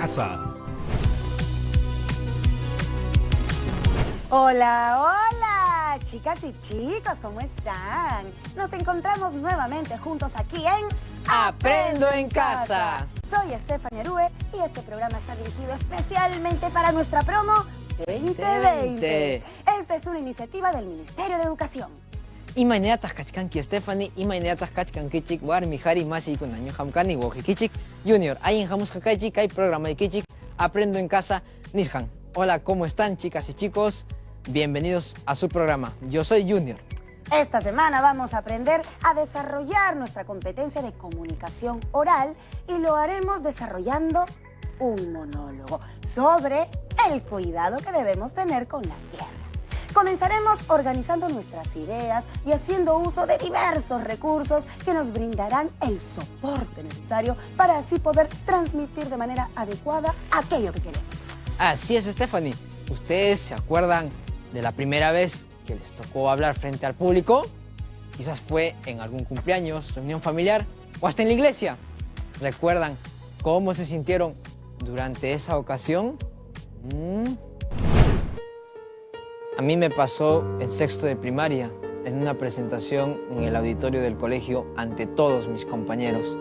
casa. Hola, hola, chicas y chicos, ¿cómo están? Nos encontramos nuevamente juntos aquí en Aprendo en Casa. Soy Stephanie Arue y este programa está dirigido especialmente para nuestra promo 2020. Esta es una iniciativa del Ministerio de Educación. Imaynatas kachkanki Stephanie, imaynatas kachkankichik, warmi hari masi kunaño hamkani wojikichik, Junior, ayin hamus hakaichik, hay programa ikichik, Aprendo en Casa, Nishan. Hola, ¿cómo están, chicas y chicos? Bienvenidos a su programa. Yo soy Junior. Esta semana vamos a aprender a desarrollar nuestra competencia de comunicación oral y lo haremos desarrollando un monólogo sobre el cuidado que debemos tener con la tierra. Comenzaremos organizando nuestras ideas y haciendo uso de diversos recursos que nos brindarán el soporte necesario para así poder transmitir de manera adecuada aquello que queremos. Así es, Stephanie. ¿Ustedes se acuerdan de la primera vez que les tocó hablar frente al público? Quizás fue en algún cumpleaños, reunión familiar o hasta en la iglesia. ¿Recuerdan cómo se sintieron durante esa ocasión? A mí me pasó en sexto de primaria, en una presentación en el auditorio del colegio ante todos mis compañeros.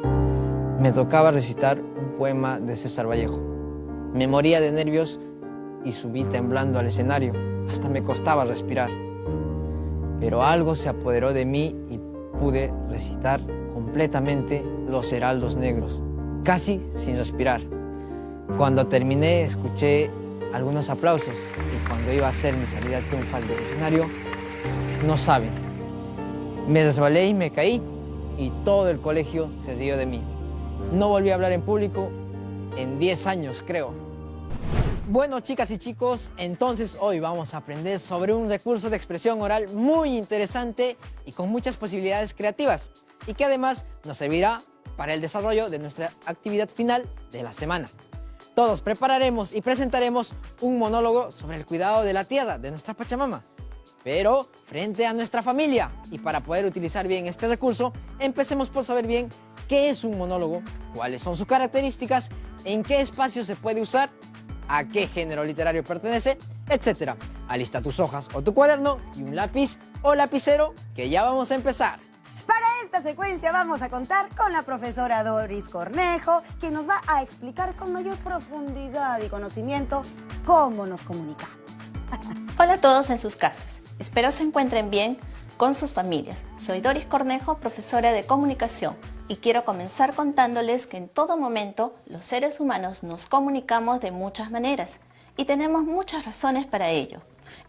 Me tocaba recitar un poema de César Vallejo. Me moría de nervios y subí temblando al escenario. Hasta me costaba respirar. Pero algo se apoderó de mí y pude recitar completamente Los Heraldos Negros, casi sin respirar. Cuando terminé, escuché algunos aplausos y cuando iba a hacer mi salida triunfal del escenario, no saben, me resbalé y me caí y todo el colegio se rió de mí. No volví a hablar en público en 10 años, creo. Bueno, chicas y chicos, entonces hoy vamos a aprender sobre un recurso de expresión oral muy interesante y con muchas posibilidades creativas y que además nos servirá para el desarrollo de nuestra actividad final de la semana. Todos prepararemos y presentaremos un monólogo sobre el cuidado de la tierra, de nuestra Pachamama, pero frente a nuestra familia. Y para poder utilizar bien este recurso, empecemos por saber bien qué es un monólogo, cuáles son sus características, en qué espacio se puede usar, a qué género literario pertenece, etc. Alista tus hojas o tu cuaderno y un lápiz o lapicero que ya vamos a empezar. Para esta secuencia vamos a contar con la profesora Doris Cornejo, quien nos va a explicar con mayor profundidad y conocimiento cómo nos comunicamos. Hola a todos en sus casas. Espero se encuentren bien con sus familias. Soy Doris Cornejo, profesora de comunicación, y quiero comenzar contándoles que en todo momento los seres humanos nos comunicamos de muchas maneras y tenemos muchas razones para ello.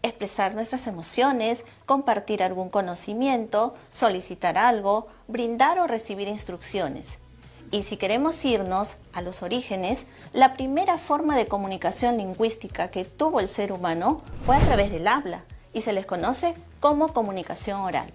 Expresar nuestras emociones, compartir algún conocimiento, solicitar algo, brindar o recibir instrucciones. Y si queremos irnos a los orígenes, la primera forma de comunicación lingüística que tuvo el ser humano fue a través del habla y se les conoce como comunicación oral.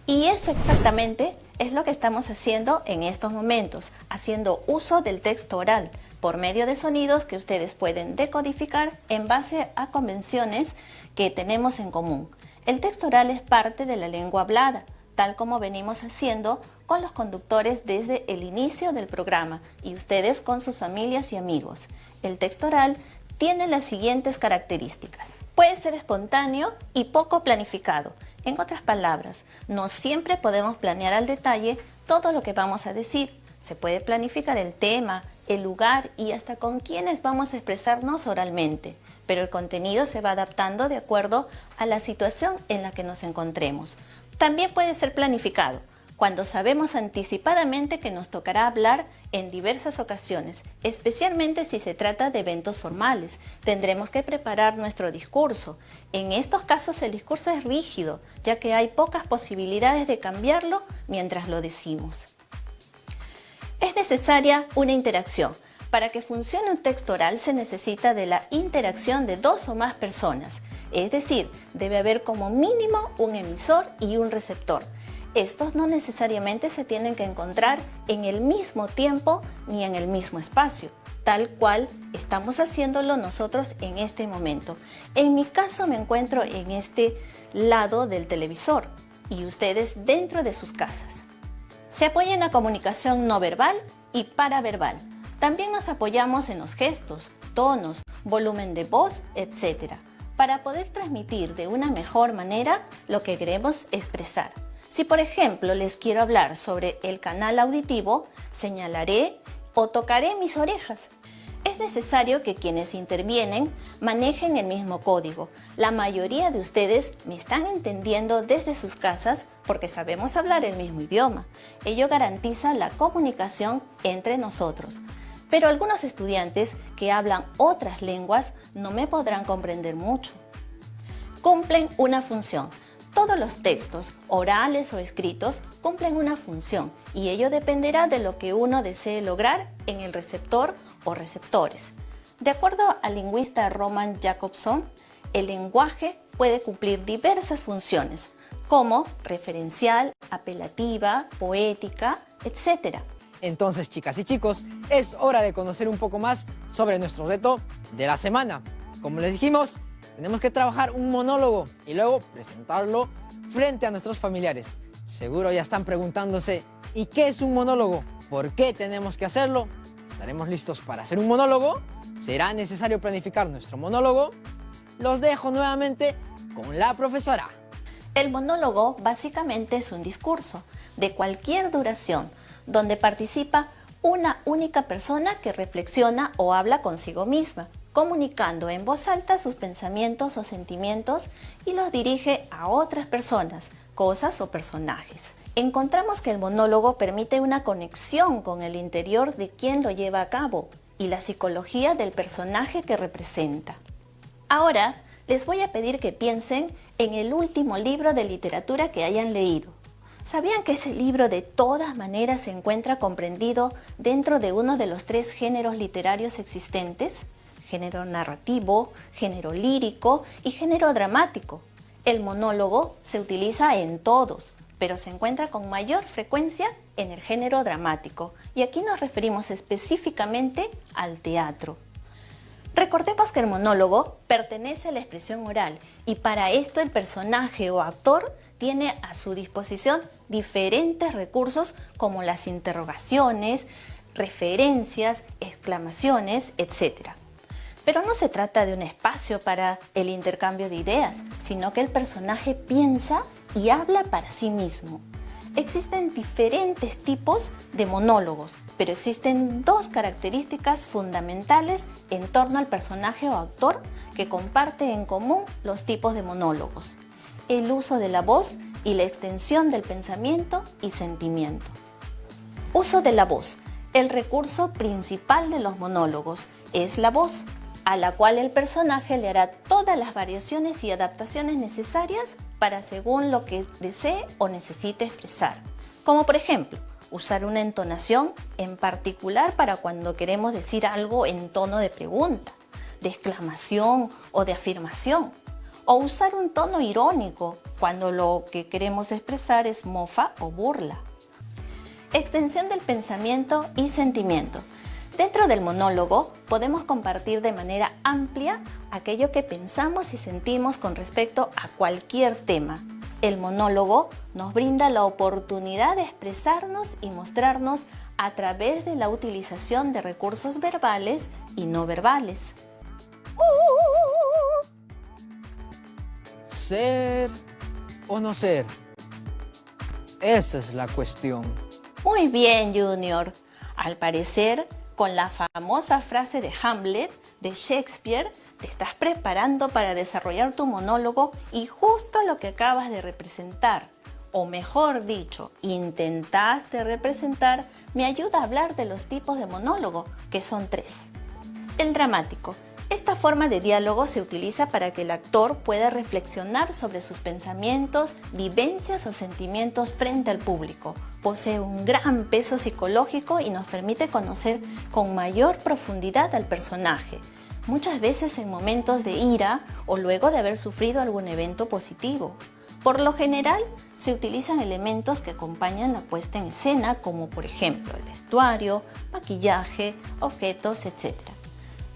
Y eso exactamente es lo que estamos haciendo en estos momentos, haciendo uso del texto oral por medio de sonidos que ustedes pueden decodificar en base a convenciones que tenemos en común. El texto oral es parte de la lengua hablada, tal como venimos haciendo con los conductores desde el inicio del programa y ustedes con sus familias y amigos. El texto oral tiene las siguientes características. Puede ser espontáneo y poco planificado. En otras palabras, no siempre podemos planear al detalle todo lo que vamos a decir. Se puede planificar el tema, el lugar y hasta con quiénes vamos a expresarnos oralmente, pero el contenido se va adaptando de acuerdo a la situación en la que nos encontremos. También puede ser planificado, cuando sabemos anticipadamente que nos tocará hablar en diversas ocasiones, especialmente si se trata de eventos formales. Tendremos que preparar nuestro discurso. En estos casos el discurso es rígido, ya que hay pocas posibilidades de cambiarlo mientras lo decimos. Es necesaria una interacción. Para que funcione un texto oral se necesita de la interacción de 2 o más personas, es decir, debe haber como mínimo un emisor y un receptor. Estos no necesariamente se tienen que encontrar en el mismo tiempo ni en el mismo espacio, tal cual estamos haciéndolo nosotros en este momento. En mi caso me encuentro en este lado del televisor y ustedes dentro de sus casas. Se apoya en la comunicación no verbal y paraverbal. También nos apoyamos en los gestos, tonos, volumen de voz, etc., para poder transmitir de una mejor manera lo que queremos expresar. Si por ejemplo les quiero hablar sobre el canal auditivo, señalaré o tocaré mis orejas. Es necesario que quienes intervienen manejen el mismo código. La mayoría de ustedes me están entendiendo desde sus casas porque sabemos hablar el mismo idioma. Ello garantiza la comunicación entre nosotros. Pero algunos estudiantes que hablan otras lenguas no me podrán comprender mucho. Cumplen una función. Todos los textos, orales o escritos, cumplen una función y ello dependerá de lo que uno desee lograr en el receptor o receptores. De acuerdo al lingüista Roman Jakobson, el lenguaje puede cumplir diversas funciones, como referencial, apelativa, poética, etc. Entonces, chicas y chicos, es hora de conocer un poco más sobre nuestro reto de la semana. Como les dijimos, tenemos que trabajar un monólogo y luego presentarlo frente a nuestros familiares. Seguro ya están preguntándose, ¿y qué es un monólogo? ¿Por qué tenemos que hacerlo? ¿Estaremos listos para hacer un monólogo? ¿Será necesario planificar nuestro monólogo? Los dejo nuevamente con la profesora. El monólogo básicamente es un discurso de cualquier duración donde participa una única persona que reflexiona o habla consigo misma, comunicando en voz alta sus pensamientos o sentimientos y los dirige a otras personas, cosas o personajes. Encontramos que el monólogo permite una conexión con el interior de quien lo lleva a cabo y la psicología del personaje que representa. Ahora les voy a pedir que piensen en el último libro de literatura que hayan leído. ¿Sabían que ese libro de todas maneras se encuentra comprendido dentro de uno de los 3 géneros literarios existentes? Género narrativo, género lírico y género dramático. El monólogo se utiliza en todos, pero se encuentra con mayor frecuencia en el género dramático, y aquí nos referimos específicamente al teatro. Recordemos que el monólogo pertenece a la expresión oral y para esto el personaje o actor tiene a su disposición diferentes recursos como las interrogaciones, referencias, exclamaciones, etc. Pero no se trata de un espacio para el intercambio de ideas, sino que el personaje piensa y habla para sí mismo. Existen diferentes tipos de monólogos, pero existen 2 características fundamentales en torno al personaje o actor que comparte en común los tipos de monólogos: el uso de la voz y la extensión del pensamiento y sentimiento. Uso de la voz. El recurso principal de los monólogos es la voz, a la cual el personaje le hará todas las variaciones y adaptaciones necesarias para según lo que desee o necesite expresar. Como por ejemplo, usar una entonación en particular para cuando queremos decir algo en tono de pregunta, de exclamación o de afirmación. O usar un tono irónico cuando lo que queremos expresar es mofa o burla. Extensión del pensamiento y sentimiento. Dentro del monólogo podemos compartir de manera amplia aquello que pensamos y sentimos con respecto a cualquier tema. El monólogo nos brinda la oportunidad de expresarnos y mostrarnos a través de la utilización de recursos verbales y no verbales. ¿Ser o no ser? Esa es la cuestión. Muy bien, Junior. Al parecer, con la famosa frase de Hamlet de Shakespeare, te estás preparando para desarrollar tu monólogo y justo lo que acabas de representar, o mejor dicho, intentaste representar, me ayuda a hablar de los tipos de monólogo, que son 3. El dramático. Esta forma de diálogo se utiliza para que el actor pueda reflexionar sobre sus pensamientos, vivencias o sentimientos frente al público. Posee un gran peso psicológico y nos permite conocer con mayor profundidad al personaje, muchas veces en momentos de ira o luego de haber sufrido algún evento positivo. Por lo general, se utilizan elementos que acompañan la puesta en escena, como por ejemplo el vestuario, maquillaje, objetos, etc.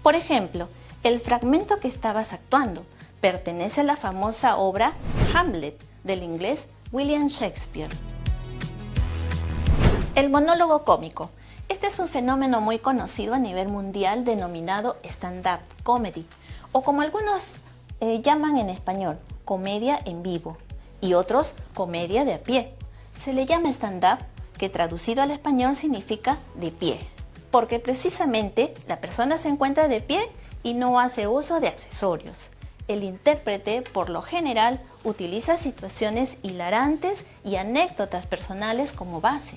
Por ejemplo, el fragmento que estabas actuando pertenece a la famosa obra Hamlet del inglés William Shakespeare. El monólogo cómico. Este es un fenómeno muy conocido a nivel mundial denominado stand-up comedy, o como algunos llaman en español, comedia en vivo, y otros comedia de a pie. Se le llama stand-up, que traducido al español significa de pie, porque precisamente la persona se encuentra de pie y no hace uso de accesorios. El intérprete, por lo general, utiliza situaciones hilarantes y anécdotas personales como base.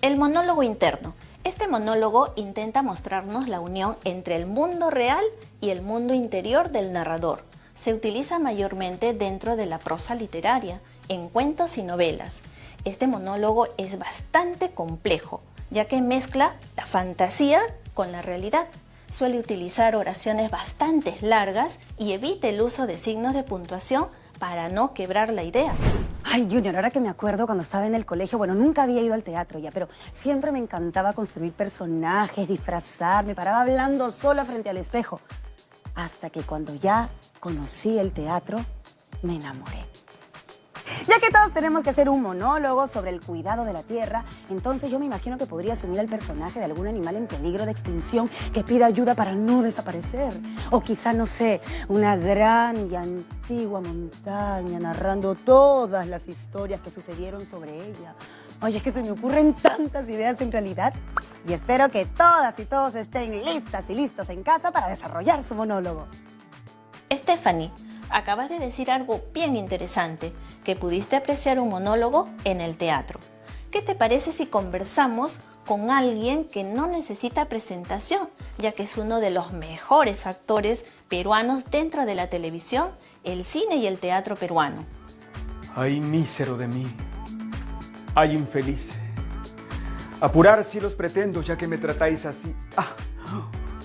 El monólogo interno. Este monólogo intenta mostrarnos la unión entre el mundo real y el mundo interior del narrador. Se utiliza mayormente dentro de la prosa literaria, en cuentos y novelas. Este monólogo es bastante complejo, ya que mezcla la fantasía con la realidad. Suele utilizar oraciones bastante largas y evita el uso de signos de puntuación para no quebrar la idea. Ay, Junior, ahora que me acuerdo cuando estaba en el colegio, bueno, nunca había ido al teatro ya, pero siempre me encantaba construir personajes, disfrazar, me paraba hablando sola frente al espejo. Hasta que cuando ya conocí el teatro, me enamoré. Ya que todos tenemos que hacer un monólogo sobre el cuidado de la tierra, entonces yo me imagino que podría asumir el personaje de algún animal en peligro de extinción que pida ayuda para no desaparecer. O quizá, no sé, una gran y antigua montaña narrando todas las historias que sucedieron sobre ella. Oye, es que se me ocurren tantas ideas en realidad. Y espero que todas y todos estén listas y listos en casa para desarrollar su monólogo. Stephanie, acabas de decir algo bien interesante, que pudiste apreciar un monólogo en el teatro. ¿Qué te parece si conversamos con alguien que no necesita presentación, ya que es uno de los mejores actores peruanos dentro de la televisión, el cine y el teatro peruano? Ay, mísero de mí. Ay, infeliz. Apurar sí los pretendo, ya que me tratáis así.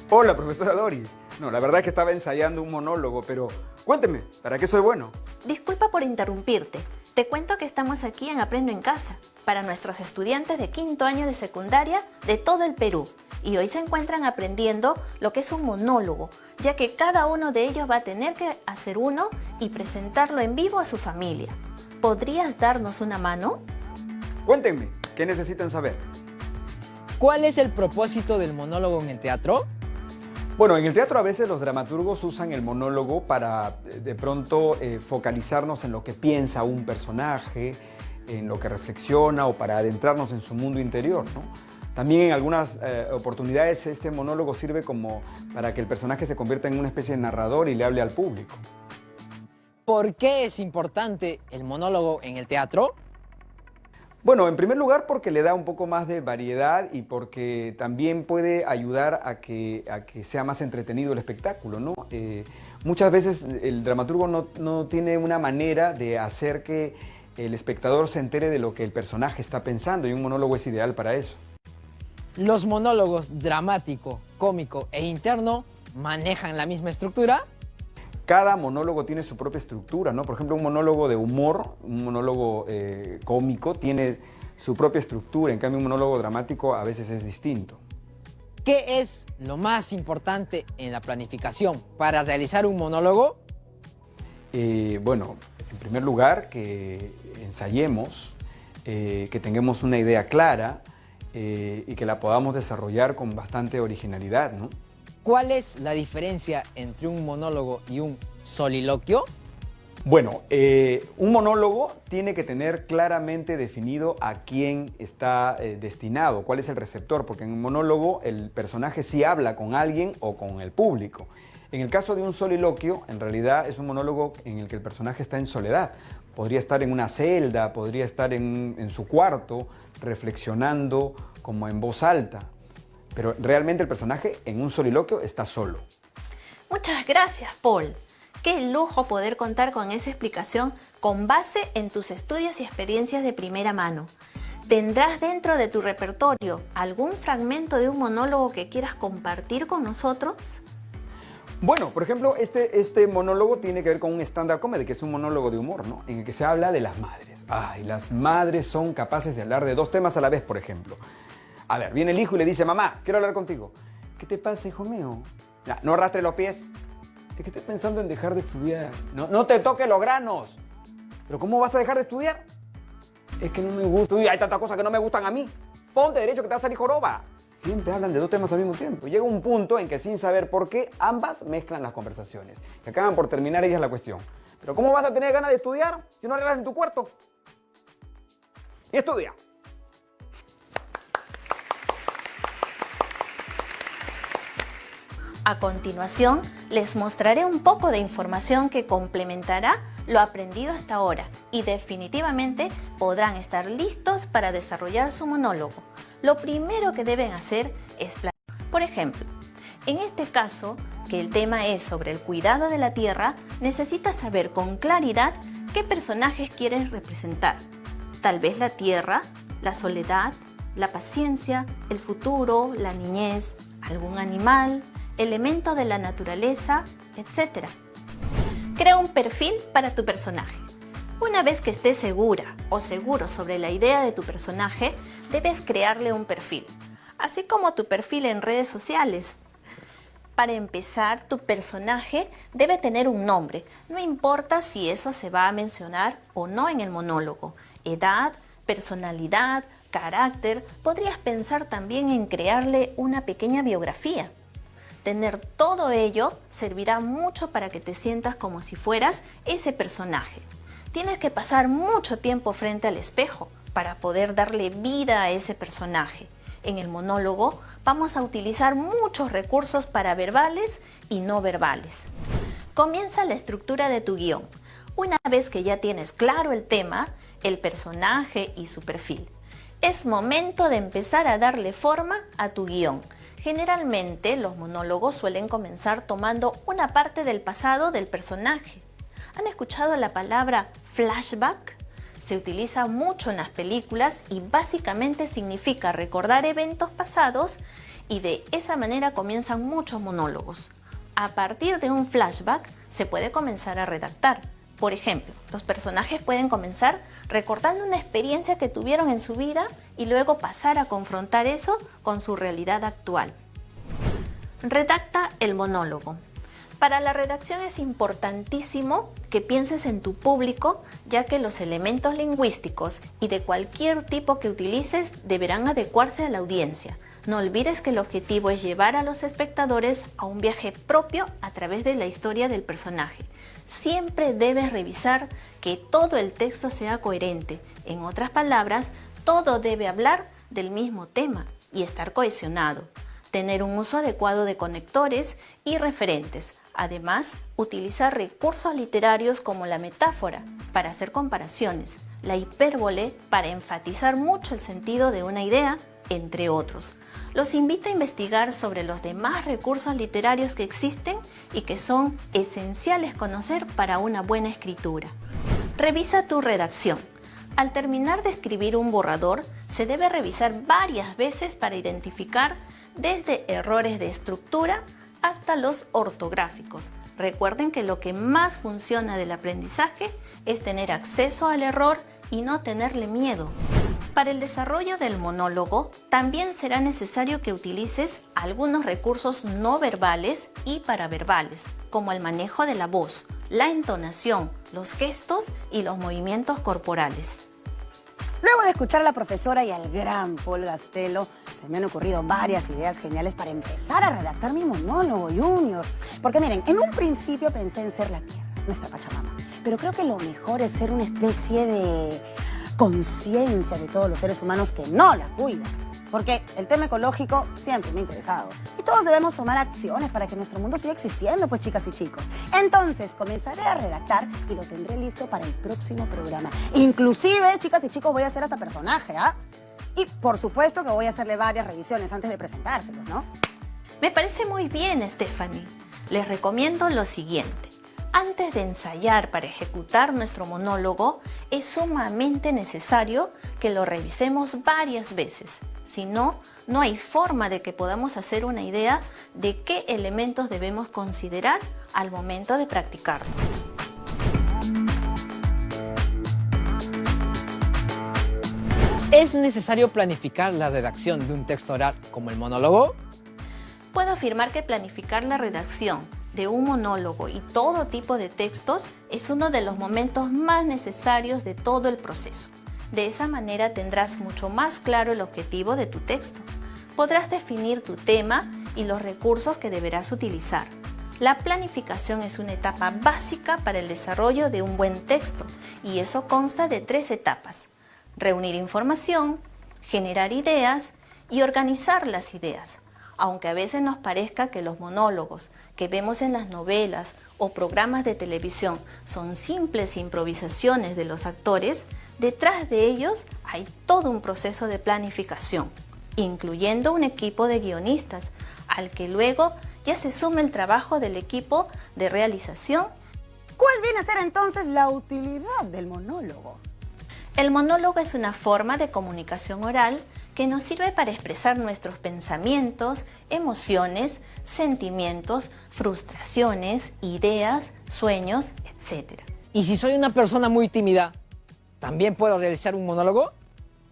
Hola, profesora Doris. No, la verdad es que estaba ensayando un monólogo, pero cuénteme, ¿para qué soy bueno? Disculpa por interrumpirte. Te cuento que estamos aquí en Aprendo en Casa, para nuestros estudiantes de quinto año de secundaria de todo el Perú. Y hoy se encuentran aprendiendo lo que es un monólogo, ya que cada uno de ellos va a tener que hacer uno y presentarlo en vivo a su familia. ¿Podrías darnos una mano? Cuéntenme, ¿qué necesitan saber? ¿Cuál es el propósito del monólogo en el teatro? Bueno, en el teatro a veces los dramaturgos usan el monólogo para de pronto focalizarnos en lo que piensa un personaje, en lo que reflexiona o para adentrarnos en su mundo interior, ¿no? También en algunas oportunidades este monólogo sirve como para que el personaje se convierta en una especie de narrador y le hable al público. ¿Por qué es importante el monólogo en el teatro? Bueno, en primer lugar porque le da un poco más de variedad y porque también puede ayudar a que sea más entretenido el espectáculo, ¿no? Muchas veces el dramaturgo no tiene una manera de hacer que el espectador se entere de lo que el personaje está pensando y un monólogo es ideal para eso. ¿Los monólogos dramático, cómico e interno manejan la misma estructura? Cada monólogo tiene su propia estructura, ¿no? Por ejemplo, un monólogo de humor, un monólogo cómico, tiene su propia estructura. En cambio, un monólogo dramático a veces es distinto. ¿Qué es lo más importante en la planificación para realizar un monólogo? Bueno, en primer lugar, que ensayemos, que tengamos una idea clara y que la podamos desarrollar con bastante originalidad, ¿no? ¿Cuál es la diferencia entre un monólogo y un soliloquio? Bueno, un monólogo tiene que tener claramente definido a quién está destinado, cuál es el receptor, porque en un monólogo el personaje sí habla con alguien o con el público. En el caso de un soliloquio, en realidad es un monólogo en el que el personaje está en soledad. Podría estar en una celda, podría estar en su cuarto, reflexionando como en voz alta. Pero realmente el personaje en un soliloquio está solo. Muchas gracias, Paul. Qué lujo poder contar con esa explicación con base en tus estudios y experiencias de primera mano. ¿Tendrás dentro de tu repertorio algún fragmento de un monólogo que quieras compartir con nosotros? Bueno, por ejemplo, este monólogo tiene que ver con un stand-up comedy, que es un monólogo de humor, ¿no? En el que se habla de las madres. Ay, las madres son capaces de hablar de dos temas a la vez, por ejemplo. A ver, viene el hijo y le dice, mamá, quiero hablar contigo. ¿Qué te pasa, hijo mío? Ya, no arrastre los pies. Es que estoy pensando en dejar de estudiar. No te toques los granos. ¿Pero cómo vas a dejar de estudiar? Es que no me gusta. Uy, hay tantas cosas que no me gustan a mí. Ponte derecho que te va a salir joroba. siempre hablan de dos temas al mismo tiempo. Llega un punto en que sin saber por qué, ambas mezclan las conversaciones. Y acaban por terminar ellas la cuestión. Pero ¿cómo vas a tener ganas de estudiar si no arreglas en tu cuarto? Y estudia. A continuación, les mostraré un poco de información que complementará lo aprendido hasta ahora y definitivamente podrán estar listos para desarrollar su monólogo. Lo primero que deben hacer es planificar. Por ejemplo, en este caso, que el tema es sobre el cuidado de la tierra, necesitas saber con claridad qué personajes quieres representar. Tal vez la tierra, la soledad, la paciencia, el futuro, la niñez, algún animal, elemento de la naturaleza, etc. Crea un perfil para tu personaje. Una vez que estés segura o seguro sobre la idea de tu personaje, debes crearle un perfil, así como tu perfil en redes sociales. Para empezar, tu personaje debe tener un nombre, no importa si eso se va a mencionar o no en el monólogo. Edad, personalidad, carácter, podrías pensar también en crearle una pequeña biografía. Tener todo ello servirá mucho para que te sientas como si fueras ese personaje. Tienes que pasar mucho tiempo frente al espejo para poder darle vida a ese personaje. En el monólogo vamos a utilizar muchos recursos paraverbales y no verbales. Comienza la estructura de tu guión. Una vez que ya tienes claro el tema, el personaje y su perfil, es momento de empezar a darle forma a tu guión. Generalmente los monólogos suelen comenzar tomando una parte del pasado del personaje. ¿Han escuchado la palabra flashback? Se utiliza mucho en las películas y básicamente significa recordar eventos pasados y de esa manera comienzan muchos monólogos. A partir de un flashback se puede comenzar a redactar. Por ejemplo, los personajes pueden comenzar recordando una experiencia que tuvieron en su vida y luego pasar a confrontar eso con su realidad actual. Redacta el monólogo. Para la redacción es importantísimo que pienses en tu público, ya que los elementos lingüísticos y de cualquier tipo que utilices deberán adecuarse a la audiencia. No olvides que el objetivo es llevar a los espectadores a un viaje propio a través de la historia del personaje. Siempre debes revisar que todo el texto sea coherente. En otras palabras, todo debe hablar del mismo tema y estar cohesionado. Tener un uso adecuado de conectores y referentes. Además, utilizar recursos literarios como la metáfora para hacer comparaciones, la hipérbole para enfatizar mucho el sentido de una idea, entre otros. Los invito a investigar sobre los demás recursos literarios que existen y que son esenciales conocer para una buena escritura. Revisa tu redacción. Al terminar de escribir un borrador, se debe revisar varias veces para identificar desde errores de estructura hasta los ortográficos. Recuerden que lo que más funciona del aprendizaje es tener acceso al error y no tenerle miedo. Para el desarrollo del monólogo, también será necesario que utilices algunos recursos no verbales y paraverbales, como el manejo de la voz, la entonación, los gestos y los movimientos corporales. Luego de escuchar a la profesora y al gran Paul Gastelo, se me han ocurrido varias ideas geniales para empezar a redactar mi monólogo, Junior. Porque miren, en un principio pensé en ser la tierra, nuestra Pachamama. Pero creo que lo mejor es ser una especie de conciencia de todos los seres humanos que no la cuidan. Porque el tema ecológico siempre me ha interesado. Y todos debemos tomar acciones para que nuestro mundo siga existiendo, pues chicas y chicos. Entonces, comenzaré a redactar y lo tendré listo para el próximo programa. Inclusive, chicas y chicos, voy a hacer hasta personaje, ¿ah? Y por supuesto que voy a hacerle varias revisiones antes de presentárselos, ¿no? Me parece muy bien, Stephanie. Les recomiendo lo siguiente. Antes de ensayar para ejecutar nuestro monólogo, es sumamente necesario que lo revisemos varias veces. Si no, no hay forma de que podamos hacer una idea de qué elementos debemos considerar al momento de practicarlo. ¿Es necesario planificar la redacción de un texto oral como el monólogo? Puedo afirmar que planificar la redacción de un monólogo y todo tipo de textos es uno de los momentos más necesarios de todo el proceso. De esa manera tendrás mucho más claro el objetivo de tu texto. Podrás definir tu tema y los recursos que deberás utilizar. La planificación es una etapa básica para el desarrollo de un buen texto y eso consta de 3 etapas: reunir información, generar ideas y organizar las ideas. Aunque a veces nos parezca que los monólogos que vemos en las novelas o programas de televisión son simples improvisaciones de los actores, detrás de ellos hay todo un proceso de planificación, incluyendo un equipo de guionistas, al que luego ya se suma el trabajo del equipo de realización. ¿Cuál viene a ser entonces la utilidad del monólogo? El monólogo es una forma de comunicación oral que nos sirve para expresar nuestros pensamientos, emociones, sentimientos, frustraciones, ideas, sueños, etc. ¿Y si soy una persona muy tímida, también puedo realizar un monólogo?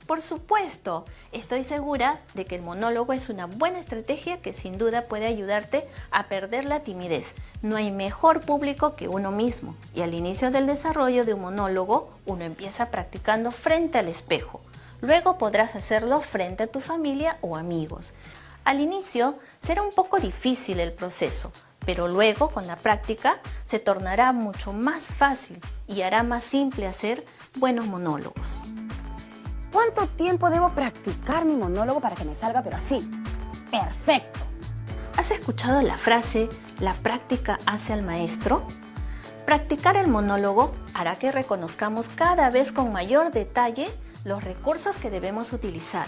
Por supuesto, estoy segura de que el monólogo es una buena estrategia que sin duda puede ayudarte a perder la timidez. No hay mejor público que uno mismo y al inicio del desarrollo de un monólogo uno empieza practicando frente al espejo. Luego podrás hacerlo frente a tu familia o amigos. Al inicio será un poco difícil el proceso, pero luego con la práctica se tornará mucho más fácil y hará más simple hacer buenos monólogos. ¿Cuánto tiempo debo practicar mi monólogo para que me salga, pero así, perfecto? ¿Has escuchado la frase, la práctica hace al maestro? Practicar el monólogo hará que reconozcamos cada vez con mayor detalle los recursos que debemos utilizar.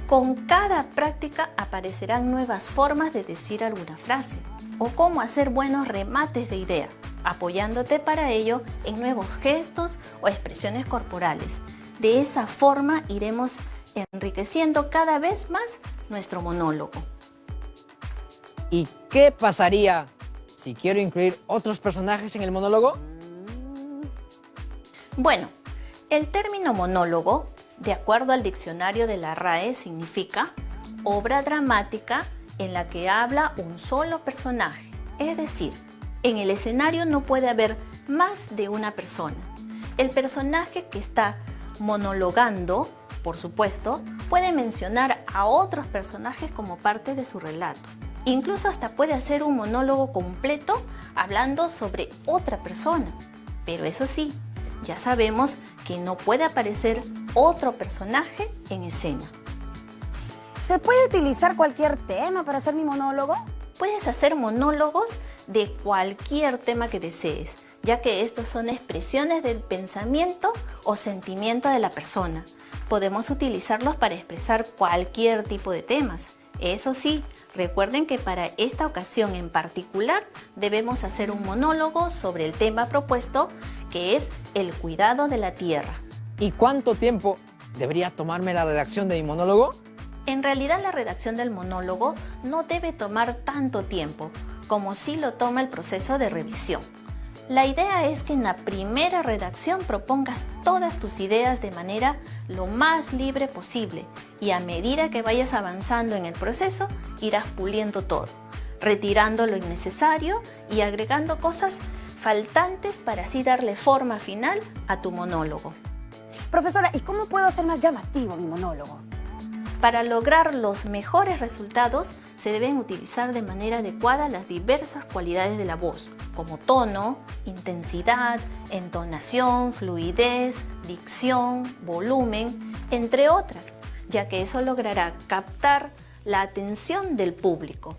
Con cada práctica aparecerán nuevas formas de decir alguna frase o cómo hacer buenos remates de idea, apoyándote para ello en nuevos gestos o expresiones corporales. De esa forma iremos enriqueciendo cada vez más nuestro monólogo. ¿Y qué pasaría si quiero incluir otros personajes en el monólogo? Bueno, el término monólogo, de acuerdo al diccionario de la RAE, significa obra dramática en la que habla un solo personaje. Es decir, en el escenario no puede haber más de una persona. El personaje que está monologando, por supuesto, puede mencionar a otros personajes como parte de su relato. Incluso hasta puede hacer un monólogo completo hablando sobre otra persona. Pero eso sí, ya sabemos que no puede aparecer otro personaje en escena. ¿Se puede utilizar cualquier tema para hacer mi monólogo? Puedes hacer monólogos de cualquier tema que desees, ya que estos son expresiones del pensamiento o sentimiento de la persona. Podemos utilizarlos para expresar cualquier tipo de temas. Eso sí, recuerden que para esta ocasión en particular debemos hacer un monólogo sobre el tema propuesto, que es el cuidado de la tierra. ¿Y cuánto tiempo debería tomarme la redacción de mi monólogo? En realidad la redacción del monólogo no debe tomar tanto tiempo, como sí lo toma el proceso de revisión. La idea es que en la primera redacción propongas todas tus ideas de manera lo más libre posible y a medida que vayas avanzando en el proceso irás puliendo todo, retirando lo innecesario y agregando cosas faltantes para así darle forma final a tu monólogo. Profesora, ¿y cómo puedo hacer más llamativo mi monólogo? Para lograr los mejores resultados se deben utilizar de manera adecuada las diversas cualidades de la voz, como tono, intensidad, entonación, fluidez, dicción, volumen, entre otras, ya que eso logrará captar la atención del público.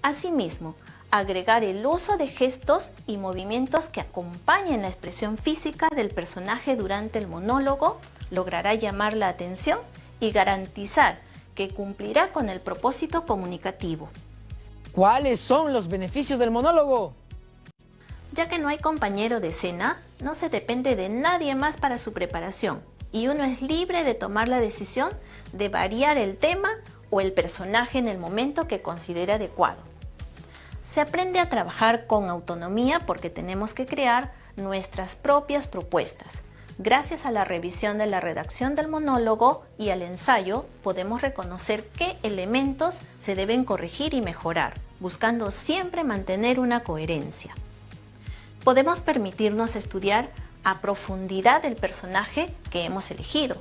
Asimismo, agregar el uso de gestos y movimientos que acompañen la expresión física del personaje durante el monólogo logrará llamar la atención y garantizar que cumplirá con el propósito comunicativo. ¿Cuáles son los beneficios del monólogo? Ya que no hay compañero de escena, no se depende de nadie más para su preparación y uno es libre de tomar la decisión de variar el tema o el personaje en el momento que considere adecuado. Se aprende a trabajar con autonomía porque tenemos que crear nuestras propias propuestas. Gracias a la revisión de la redacción del monólogo y al ensayo, podemos reconocer qué elementos se deben corregir y mejorar, buscando siempre mantener una coherencia. Podemos permitirnos estudiar a profundidad el personaje que hemos elegido.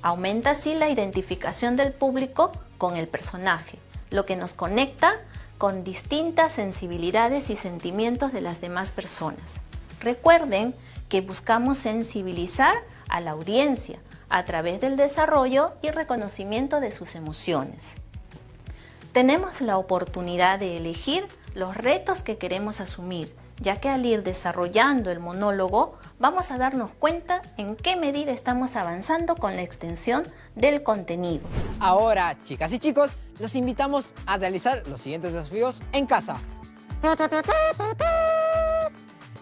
Aumenta así la identificación del público con el personaje, lo que nos conecta con distintas sensibilidades y sentimientos de las demás personas. Recuerden que buscamos sensibilizar a la audiencia a través del desarrollo y reconocimiento de sus emociones. Tenemos la oportunidad de elegir los retos que queremos asumir, ya que al ir desarrollando el monólogo vamos a darnos cuenta en qué medida estamos avanzando con la extensión del contenido. Ahora, chicas y chicos, los invitamos a realizar los siguientes desafíos en casa.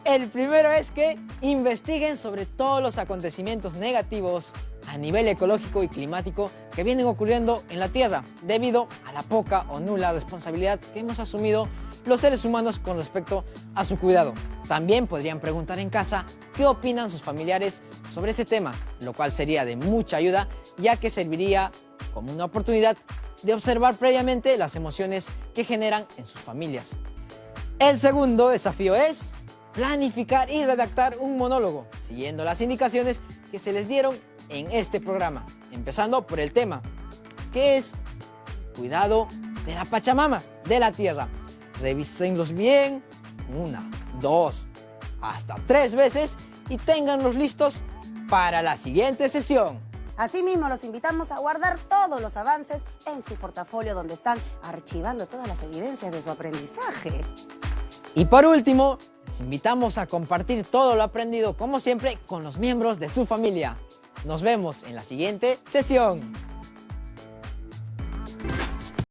El primero es que investiguen sobre todos los acontecimientos negativos a nivel ecológico y climático que vienen ocurriendo en la Tierra debido a la poca o nula responsabilidad que hemos asumido los seres humanos con respecto a su cuidado. También podrían preguntar en casa qué opinan sus familiares sobre ese tema, lo cual sería de mucha ayuda, ya que serviría como una oportunidad de observar previamente las emociones que generan en sus familias. El segundo desafío es planificar y redactar un monólogo, siguiendo las indicaciones que se les dieron en este programa, empezando por el tema, que es cuidado de la Pachamama, de la tierra. Revísenlos bien, 1, 2, hasta 3 veces y ténganlos listos para la siguiente sesión. Asimismo, los invitamos a guardar todos los avances en su portafolio, donde están archivando todas las evidencias de su aprendizaje. Y por último, les invitamos a compartir todo lo aprendido, como siempre, con los miembros de su familia. Nos vemos en la siguiente sesión.